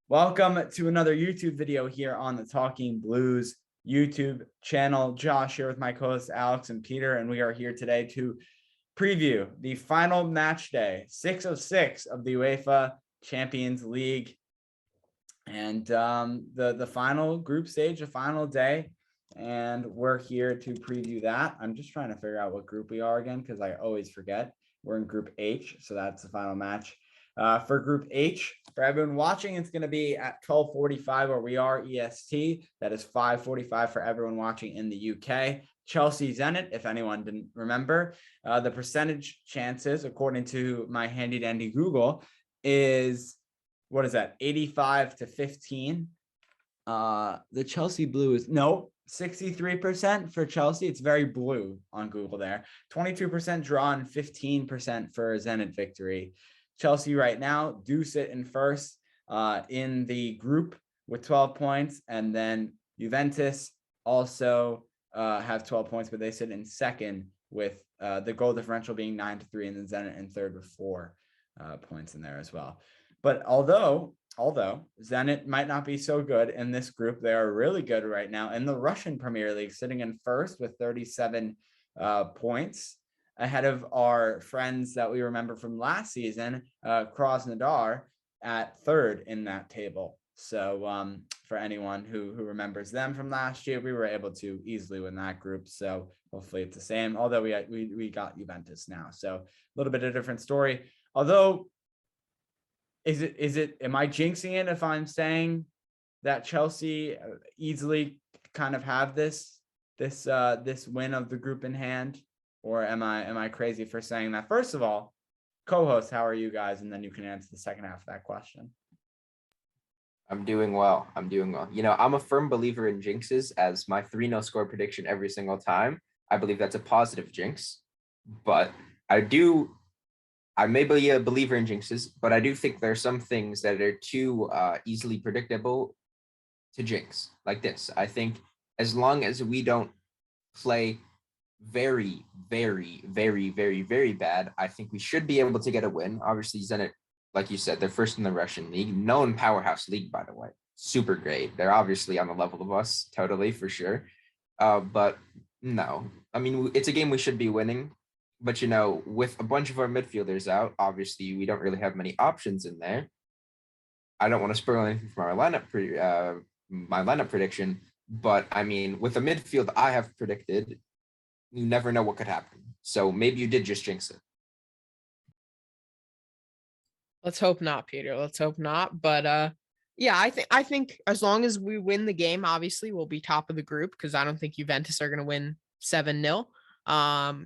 Welcome to another YouTube video here on the Talking Blues YouTube channel. Josh here with my co-hosts Alex and Peter, and we are here today to preview the final match day, 6 of 6 of the UEFA Champions League, and the final group stage, the final day, and we're here to preview that. I'm just trying to figure out what group we are again because I always forget. We're in Group H, so that's the final match. For Group H, for everyone watching, it's going to be at 12:45 where we are EST. That is 5:45 for everyone watching in the UK. Chelsea Zenit, if anyone didn't remember. The percentage chances, according to my handy dandy Google, is, what is that, 85-15. The Chelsea Blues, no, 63% for Chelsea. It's very blue on Google there. 22% draw and 15% for Zenit victory. Chelsea right now do sit in first in the group with 12 points, and then Juventus also have 12 points, but they sit in second with the goal differential being 9-3, and then Zenit in third with 4 points in there as well. But although Zenit might not be so good in this group, they are really good right now in the Russian Premier League, sitting in first with 37 points, ahead of our friends that we remember from last season, Krasnodar, at third in that table. So for anyone who remembers them from last year, we were able to easily win that group. So hopefully it's the same, although we got Juventus now. So a little bit of a different story. Although, am I jinxing it if I'm saying that Chelsea easily kind of have this win of the group in hand? Or am I crazy for saying that? First of all, co-host, how are you guys? And then you can answer the second half of that question. I'm doing well. You know, I'm a firm believer in jinxes as my 3-0 score prediction every single time. I believe that's a positive jinx, but I may be a believer in jinxes, but I do think there are some things that are too easily predictable to jinx, like this. I think as long as we don't play very, very, very, very, very bad, I think we should be able to get a win. Obviously, Zenit, like you said, they're first in the Russian league, known powerhouse league, by the way. Super great. They're obviously on the level of us, totally, for sure. But no, I mean, it's a game we should be winning. But, you know, with a bunch of our midfielders out, obviously, we don't really have many options in there. I don't want to spoil anything from our my lineup prediction, but I mean, with the midfield I have predicted, you never know what could happen. So maybe you did just jinx it. Let's hope not, Peter. Let's hope not. But yeah, I think as long as we win the game, obviously we'll be top of the group because I don't think Juventus are going to win 7-0.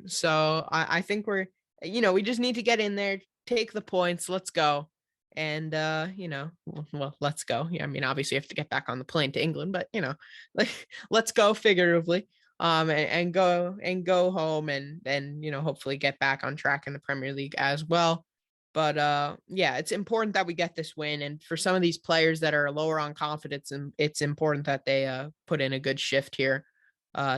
So I think we just need to get in there, take the points. Let's go. And well, let's go. Yeah, I mean, obviously you have to get back on the plane to England, but let's go figuratively. And go home and hopefully get back on track in the Premier League as well. But yeah, it's important that we get this win. And for some of these players that are lower on confidence, and it's important that they put in a good shift here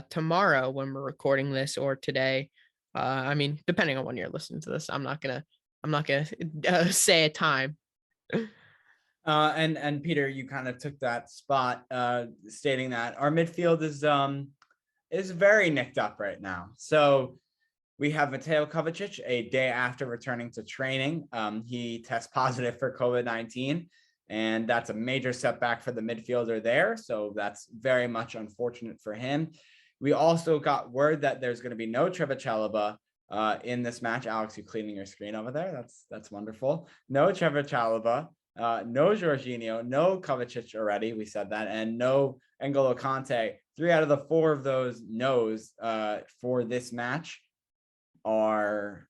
tomorrow when we're recording this, or today. I mean, depending on when you're listening to this, I'm not gonna say a time. And Peter, you kind of took that spot, stating that our midfield is very nicked up right now. So we have Mateo Kovacic a day after returning to training. He tests positive for COVID-19, and that's a major setback for the midfielder there. So that's very much unfortunate for him. We also got word that there's going to be no Trevor Chalobah in this match. Alex, you cleaning your screen over there? That's wonderful. No Trevor Chalobah, no Jorginho, no Kovacic already. We said that, and no N'Golo Kante. 3 out of the 4 of those no's for this match are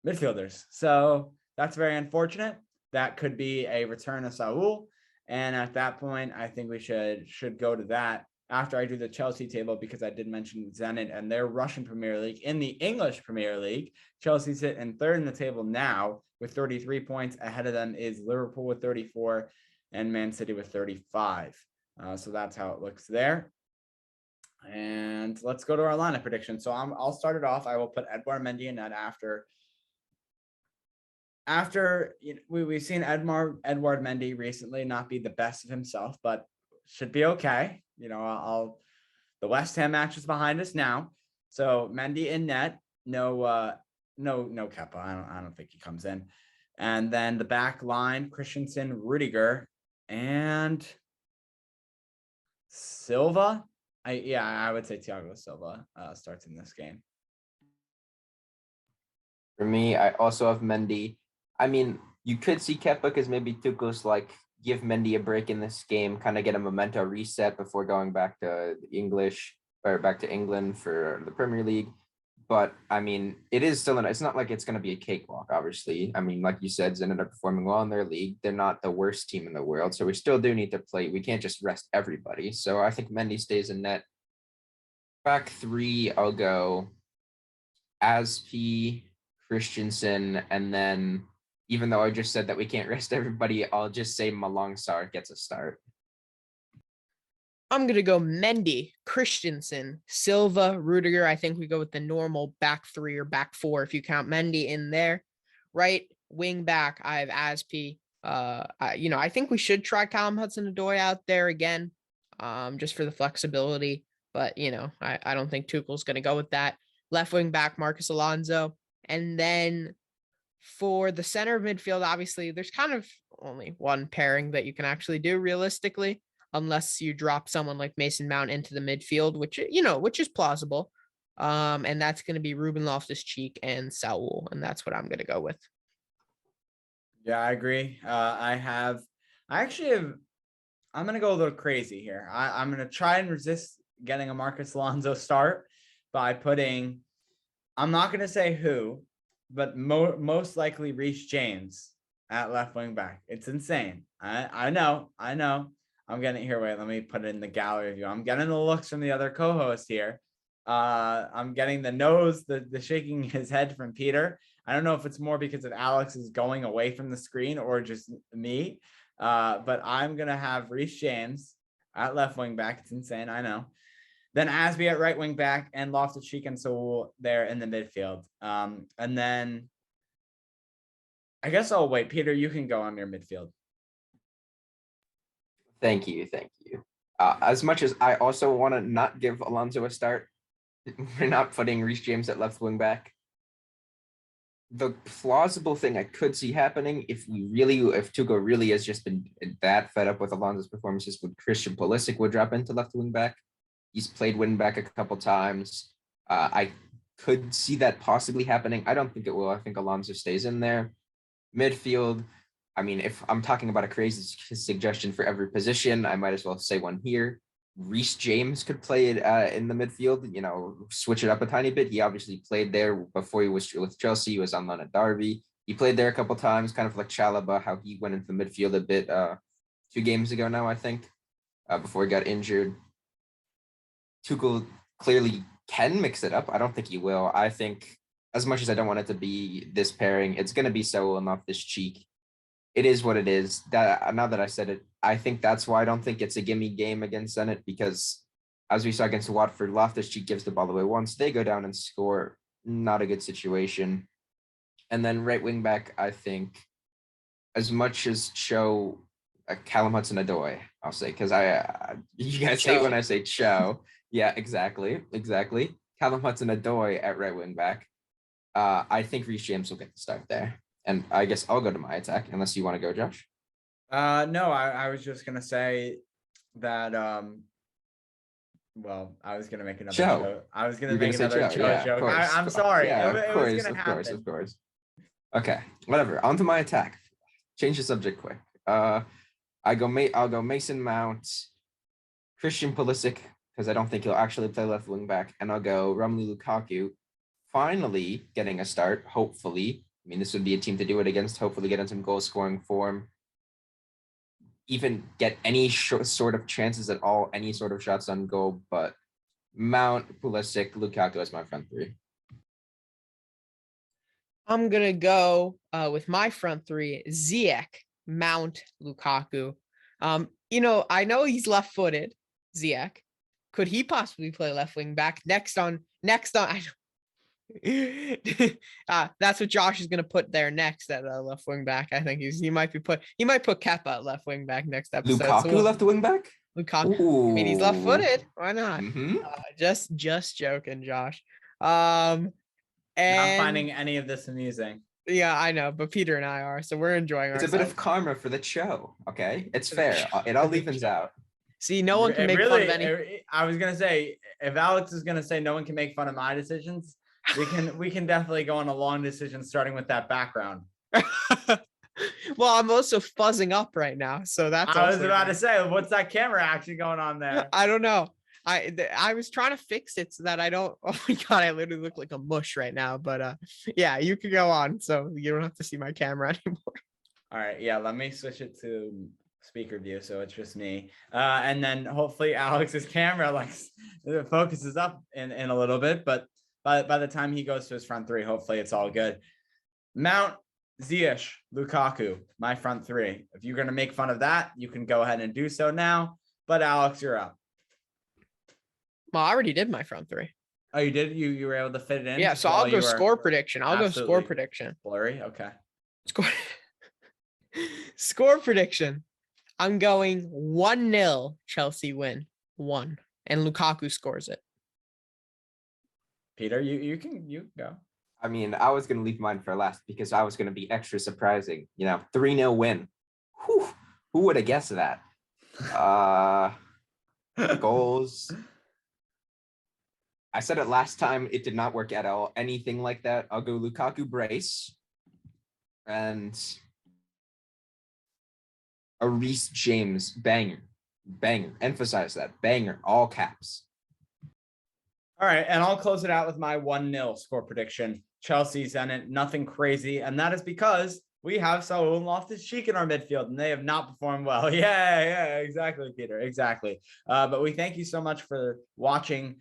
midfielders. So that's very unfortunate. That could be a return of Saul. And at that point, I think we should go to that after I do the Chelsea table, because I did mention Zenit and their Russian Premier League. In the English Premier League, Chelsea sit in third in the table now with 33 points. Ahead of them is Liverpool with 34 and Man City with 35. So that's how it looks there. And let's go to our lineup prediction. So I'll start it off. I will put Edouard Mendy in net after after we've seen Edouard Mendy recently not be the best of himself, but should be okay. The West Ham match is behind us now, so Mendy in net. No Kepa. I don't think he comes in. And then the back line: Christensen, Rudiger, and Silva. I would say Thiago Silva starts in this game. For me, I also have Mendy. I mean, you could see Kepa because maybe Tuchel's like give Mendy a break in this game, kind of get a memento reset before going back to English or back to England for the Premier League. But I mean, it is still it's not like it's going to be a cakewalk, obviously. I mean, like you said, Zenit are performing well in their league. They're not the worst team in the world. So we still do need to play. We can't just rest everybody. So I think Mendy stays in net. Back three, I'll go Aspi, Christensen, and then even though I just said that we can't rest everybody, I'll just say Malang Sarr gets a start. I'm going to go Mendy, Christensen, Silva, Rudiger. I think we go with the normal back three or back four if you count Mendy in there. Right wing back, I have Aspi. I think we should try Callum Hudson-Odoi out there again, just for the flexibility. But, I don't think Tuchel's going to go with that. Left wing back, Marcus Alonso. And then for the center of midfield, obviously, there's kind of only one pairing that you can actually do realistically, unless you drop someone like Mason Mount into the midfield, which is plausible. And that's going to be Ruben Loftus-Cheek and Saul, and that's what I'm going to go with. Yeah, I agree. I'm going to go a little crazy here. I'm going to try and resist getting a Marcus Alonso start by putting, I'm not going to say who, but most likely Reece James at left wing back. It's insane. I know. I'm getting it here. Wait, let me put it in the gallery view. I'm getting the looks from the other co-host here. I'm getting the nose, the shaking his head from Peter. I don't know if it's more because of Alex is going away from the screen or just me. But I'm going to have Reece James at left wing back. It's insane. I know. Then Asby at right wing back and Loftus-Cheek and Saul there in the midfield. And then I guess I'll wait. Peter, you can go on your midfield. Thank you. As much as I also want to not give Alonso a start, we're not putting Reece James at left wing back. The plausible thing I could see happening if Tuchel really has just been that fed up with Alonso's performances, would Christian Pulisic would drop into left wing back. He's played wing back a couple times. I could see that possibly happening. I don't think it will. I think Alonso stays in there. Midfield, I mean, if I'm talking about a crazy suggestion for every position, I might as well say one here. Reece James could play it in the midfield, switch it up a tiny bit. He obviously played there before he was with Chelsea. He was on loan at Derby. He played there a couple times, kind of like Chalobah, how he went into the midfield a bit 2 games ago now, I think, before he got injured. Tuchel clearly can mix it up. I don't think he will. I think as much as I don't want it to be this pairing, it's going to be Saul and Loftus-Cheek. It is what it is. That now that I said it, I think that's why I don't think it's a gimme game against Zenit, because as we saw against Watford, Loftus-Cheek gives the ball away once. They go down and score. Not a good situation. And then right wing back, I think as much as show Callum Hudson-Odoi, I'll say, because you guys hate when I say Cho. Yeah, exactly. Callum Hudson-Odoi at right wing back. I think Reece James will get the start there. And I guess I'll go to my attack, unless you want to go, Josh. No, I was just gonna say that. Well, I was gonna make another joke. I was gonna make another joke. I'm sorry. Yeah, it was gonna happen. Of course. Okay, whatever. On to my attack. Change the subject quick. I'll go Mason Mount, Christian Pulisic, because I don't think he'll actually play left wing back, and I'll go Romelu Lukaku. Finally getting a start, hopefully. I mean, this would be a team to do it against, hopefully get in some goal scoring form. Even get any sort of chances at all, any sort of shots on goal, but Mount, Pulisic, Lukaku as my front three. I'm going to go with my front three, Ziyech, Mount, Lukaku. I know he's left-footed, Ziyech. Could he possibly play left wing back? Next on, That's what Josh is gonna put there next at left wing back. I think he might put Kepa at left wing back next episode. Lukaku left wing back. Lukaku. Ooh. I mean, he's left-footed. Why not? Mm-hmm. Just joking, Josh. Not And finding any of this amusing. yeah, I know, but Peter and I are, so we're enjoying It's ourselves. a bit of karma for the show. Okay, it's fair. It all evens out. See, no one can make fun of any. I was gonna say, if Alex is gonna say no one can make fun of my decisions, we can definitely go on a long decision starting with that background. Well, I'm also fuzzing up right now, so that's. I was about to say, what's that camera action going on there? I don't know. I was trying to fix it so that I don't. Oh my god, I literally look like a mush right now. But yeah, you could go on, so you don't have to see my camera anymore. All right, yeah, let me switch it to speaker view, so it's just me, and then hopefully Alex's camera focuses up in a little bit. But by the time he goes to his front three, hopefully it's all good. Mount, Ziyech, Lukaku, my front three. If you're gonna make fun of that, you can go ahead and do so now. But Alex, you're up. Well, I already did my front three. Oh, you did? You were able to fit it in? Yeah, so I'll go score prediction. I'll go score prediction. Blurry, okay. Score prediction. I'm going 1-0 Chelsea win. 1. And Lukaku scores it. Peter, you go. I mean, I was gonna leave mine for last because I was gonna be extra surprising. 3-0 win. Whew, who would have guessed that? Goals. I said it last time. It did not work at all. Anything like that. I'll go Lukaku brace. And a Reece James banger. Banger. Emphasize that. Banger. All caps. All right. And I'll close it out with my 1-0 score prediction. Chelsea, Zenit, nothing crazy. And that is because we have Saul and Loftus-Cheek in our midfield, and they have not performed well. Yeah, exactly, Peter. Exactly. But we thank you so much for watching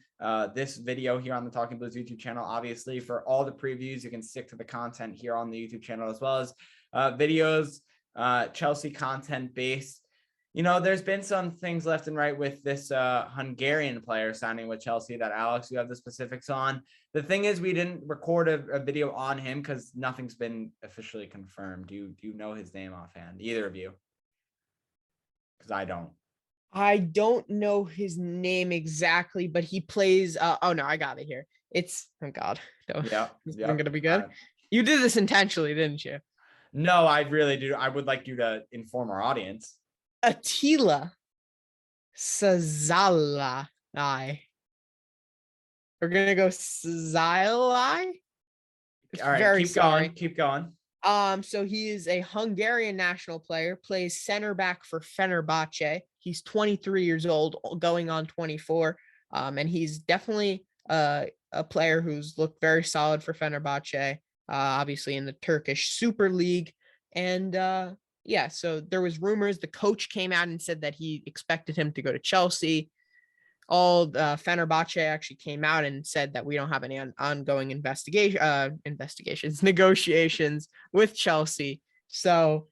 this video here on the Talking Blues YouTube channel. Obviously, for all the previews, you can stick to the content here on the YouTube channel, as well as videos, Chelsea content based. There's been some things left and right with this Hungarian player signing with Chelsea that, Alex, you have the specifics on. The thing is, we didn't record a video on him because nothing's been officially confirmed. Do you know his name offhand? Either of you? Because I don't. I don't know his name exactly, but he plays. Oh no, I got it here. It's God. Yeah, it's gonna be good. You did this intentionally, didn't you? No, I really do. I would like you to inform our audience. Attila Szalai. We're gonna go Szalai. All right, keep going. So he is a Hungarian national player, plays center back for Fenerbahce. He's 23 years old, going on 24. And he's definitely a player who's looked very solid for Fenerbahce, obviously in the Turkish Super League. And yeah, so there was rumors. The coach came out and said that he expected him to go to Chelsea. Fenerbahce actually came out and said that we don't have any ongoing negotiations with Chelsea. So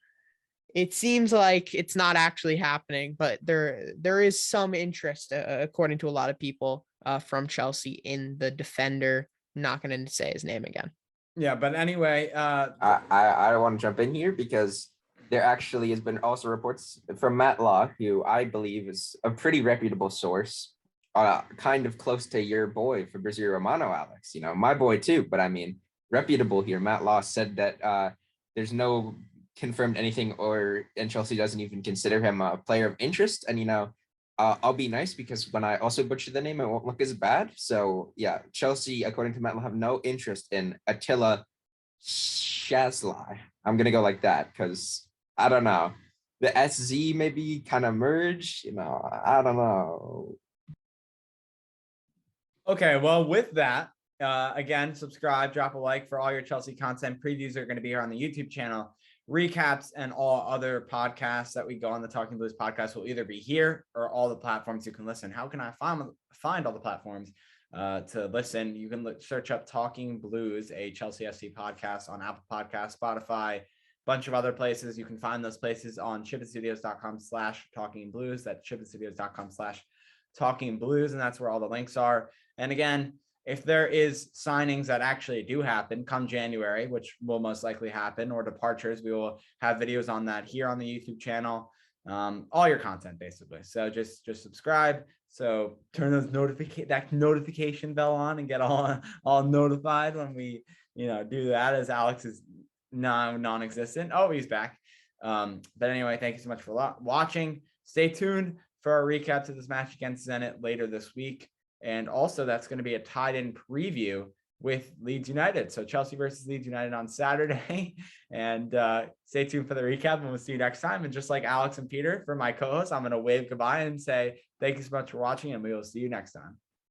it seems like it's not actually happening, but there is some interest, according to a lot of people, from Chelsea in the defender. I'm not going to say his name again. Yeah, but anyway, I want to jump in here because there actually has been also reports from Matt Law, who I believe is a pretty reputable source, kind of close to your boy Fabrizio Romano, Alex. My boy too, but I mean reputable here. Matt Law said that there's no confirmed anything, and Chelsea doesn't even consider him a player of interest. And I'll be nice because when I also butcher the name, it won't look as bad. So yeah, Chelsea, according to Matt, will have no interest in Attila Szalai. I'm gonna go like that because I don't know. The SZ maybe kind of merge. I don't know. Okay, well, with that, again, subscribe, drop a like for all your Chelsea content. Previews are going to be here on the YouTube channel. Recaps and all other podcasts that we go on the Talking Blues podcast will either be here or all the platforms you can listen. How can I find all the platforms to listen? You can search up Talking Blues, a Chelsea FC podcast, on Apple Podcasts, Spotify, bunch of other places. You can find those places on chipandstudios.com/talkingblues. That's chipandstudios.com/talkingblues. And that's where all the links are. And again, if there is signings that actually do happen come January, which will most likely happen, or departures, we will have videos on that here on the YouTube channel. All your content basically. So just subscribe. So turn those notification bell on and get all notified when we do that, as Alex is non-existent. Oh, he's back. But anyway, thank you so much for watching. Stay tuned for our recap to this match against Zenit later this week. And also that's going to be a tied-in preview with Leeds United. So Chelsea versus Leeds United on Saturday. And stay tuned for the recap, and we'll see you next time. And just like Alex and Peter, for my co-host, I'm going to wave goodbye and say thank you so much for watching, and we will see you next time.